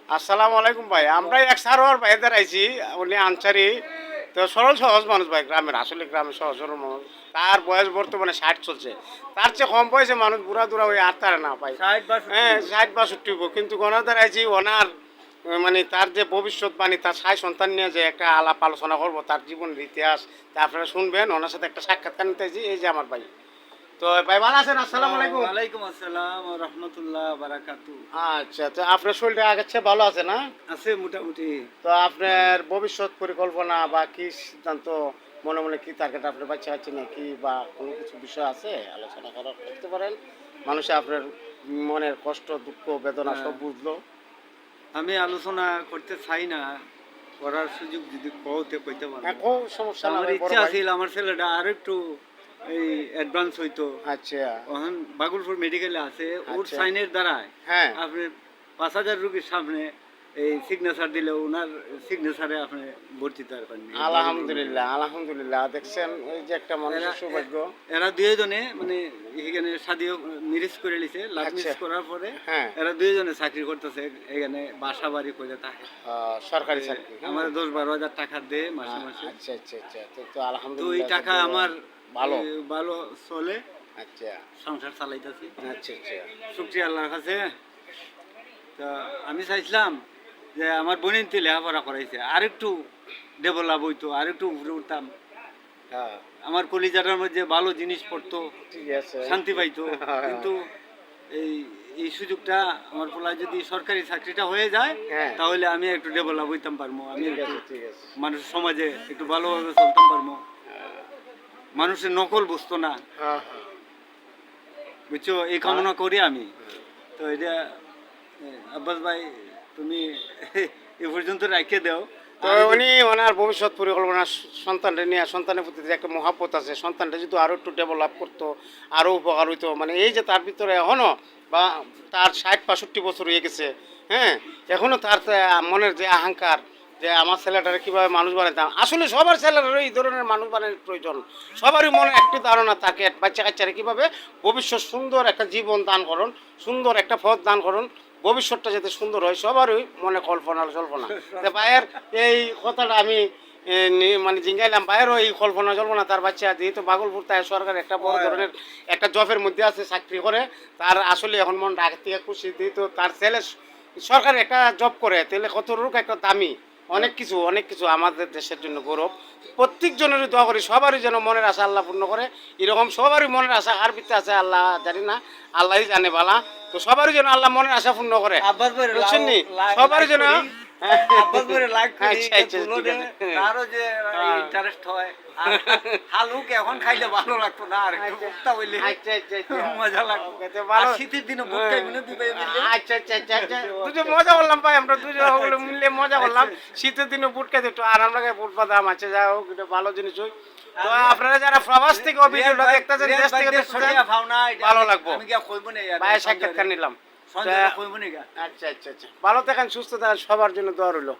আসসালামু আলাইকুম ভাই। আমরা এক সারোয়ার ভাইদের আইছি, উনি আনসারি। তো সরল সহজ মানুষ ভাই, গ্রামের আসলে গ্রামের সহজ সরল মানুষ। তার বয়স বর্তমানে 60 চলছে। তার চেয়ে কম বয়সে মানুষ বুড়া দুরা ওই আর তারা না পাই। 60 62 হ্যাঁ 60 62 কিন্তু গণাদার আইছি ওনার মানে তার যে ভবিষ্যৎবাণী, তার 6 সন্তান নিয়ে যে একটা আলাপ আলোচনা করবো, তার জীবনের ইতিহাস তা আপনারা শুনবেন। ওনার সাথে একটা সাক্ষাৎকার নিতে আইছি। এই যে আমার ভাই। তো ভাই ভালো আছেন? আসসালামু আলাইকুম। ওয়ালাইকুম আসসালাম ওয়া রাহমাতুল্লাহ ওয়া বারাকাতুহু। আচ্ছা, তো আপনার শরীরটা আগের চেয়ে ভালো আছে না? আছে মোটামুটি। তো আপনার ভবিষ্যৎ পরিকল্পনা বা কি সিদ্ধান্ত, মনে মনে কি টার্গেট, আপনার বাচ্চা কাচ্চা নাকি বা কোনো কিছু বিষয় আছে আলোচনা করতে পারেন? মানুষে আপনার মনের কষ্ট দুঃখ বেদনা হ্যাঁ, সব বুঝলো। আমি আলোচনা করতে চাই না, করার সুযোগ যদি কওতে কইতে পারবো। এখন সমস্যা না আমার ভাই, বড় ইচ্ছা ভাই। ছিল আমার ছেলেটা আর একটু এই অ্যাডভান্স হইতো। আচ্ছা এখন বাগুলপুর মেডিকেলে আছে, ওর আচ্ছা। সাইনের দ্বারায় হ্যাঁ আপনি 5,000 রোগীর সামনে এই সিগনেচার দিলে ওনার সিগনেচারে আপনি ভর্তি তার পাননি। আলহামদুলিল্লাহ আলহামদুলিল্লাহ, দেখছেন এই যে একটা মানুষের এরা সৌভাগ্য। এরা দুইজনে মানে এখানে শাদিও মিরিজ করে লিছে, লাভ আচ্ছা। মিরিজ করার পরে হ্যাঁ এরা দুইজনে চাকরি করতেছে এখানে, বাসা বাড়ি করে থাকে। সরকারি চাকরি। আমার 10-12 হাজার টাকা দেয় মাসে মাসে। আচ্ছা আচ্ছা আচ্ছা, তো তো এই আলহামদুলিল্লাহ টাকা আমার ভালো। ভালো চলে, আচ্ছা সংসার চালাইতেছি। আচ্ছা আচ্ছা শুক্রিয়া আল্লাহর কাছে। তো আমি চাইছিলাম যে আমার বোনের তো লেখাপড়া করাইছে, আরেকটু ডেভেলপ হইতো, আরেকটু উপরে উঠতাম, হ্যাঁ আমার কলিজাটার মধ্যে ভালো জিনিস পড়তো, ঠিক আছে। শান্তি পাইতো। কিন্তু এই এই সুযোগটা আমার পোলায় যদি সরকারি চাকরিটা হয়ে যায়, হ্যাঁ তাহলে আমি একটু ডেভেলপ হইতাম পারবো, আমি ঠিক একটু আছে ঠিক আছে। মানুষের সমাজে একটু ভালোভাবে চলতাম পারবো, মানুষের নকল বুঝতো না, হ্যাঁ হ্যাঁ বুঝছো? এই কামনা করি আমি। তো এটা আব্বাস ভাই, তুমি এ পর্যন্ত রাখে দাও। তো উনি ওনার ভবিষ্যৎ পরিকল্পনা, সন্তানটা নিয়ে, সন্তানের প্রতি যে একটা মহাব্বত আছে, সন্তানটা যদি আরও একটু ডেভেলপ করতো আরও উপকার হইতো। মানে এই যে তার ভিতরে এখনও বা তার 60 65 বছর হয়ে গেছে, হ্যাঁ, এখনও তার মনের যে আহংকার যে আমার ছেলেটারে কীভাবে মানুষ বানাতাম। আসলে সবার ছেলেটারও এই ধরনের মানুষ বানানোর প্রয়োজন। সবারই মনে একটি ধারণা থাকে বাচ্চা কাচ্চারা কীভাবে ভবিষ্যৎ সুন্দর একটা জীবন দান করুন, সুন্দর একটা পথ দান করুন, ভবিষ্যৎটা যাতে সুন্দর হয়, সবারই মনে কল্পনা জল্পনা। তো ভাইয়ের এই কথাটা আমি মানে জিঙ্গাইলাম, ভাইয়েরও এই কল্পনা জল্পনা, তার বাচ্চা যেহেতু বাগলপুর তাই সরকার একটা বড় ধরনের একটা জবের মধ্যে আছে, চাকরি করে, তার আসলে এখন মনটা আগের থেকে খুশি। যেহেতু তার ছেলে সরকারি একটা জব করে, তাহলে কত রূপ একটা দামি অনেক কিছু আমাদের দেশের জন্য গৌরব। প্রত্যেকজনেরই দোয়া করি সবারই যেন মনের আশা আল্লাহ পূর্ণ করে। এরকম সবারই মনের আশা আর ভিতরে আছে আল্লাহ জানি না, আল্লাহই জানে বালা। তো সবারই যেন আল্লাহ মনের আশা পূর্ণ করে, আব্বাস ভাই বুঝছেন নি? সবারই যেন আব্বাস ভাই লাইক করি, আচ্ছা আচ্ছা তুলো ঠিক দে, আছে। তারও যে ইন্টারেস্ট হয়। আর হালুক এখন খাইলে ভালো লাগতো না, আর একটু ভুট্টা হইলে আচ্ছা আচ্ছা আচ্ছা মজা লাগতো। ওকে, তো আর ভালো। শীতের দিনে ভুট্টা মিলে দিবে মিলে। আচ্ছা আচ্ছা আচ্ছা আচ্ছা, দুজন মজা করলাম ভাই, আমরা দুজন হলো মিলে মজা করলাম। শীতের দিনে বুট খেতে একটু আরাম লাগে, বুট বাদাম আছে, যা হোক এটা ভালো জিনিস হোক। তো আপনারা যারা প্রবাস থেকে ভিডিওটা দেখতেছেন, দেশ থেকে দেখতেছেন, ভালো লাগবো। আমি গিয়া কইব না ইয়ার ভাইয়ের সাক্ষাৎকার নিলাম। সঞ্জয় কইব না গা। আচ্ছা আচ্ছা আচ্ছা, ভালো থাকেন, সুস্থ থাকেন, সবার জন্য দোয়া রইলো।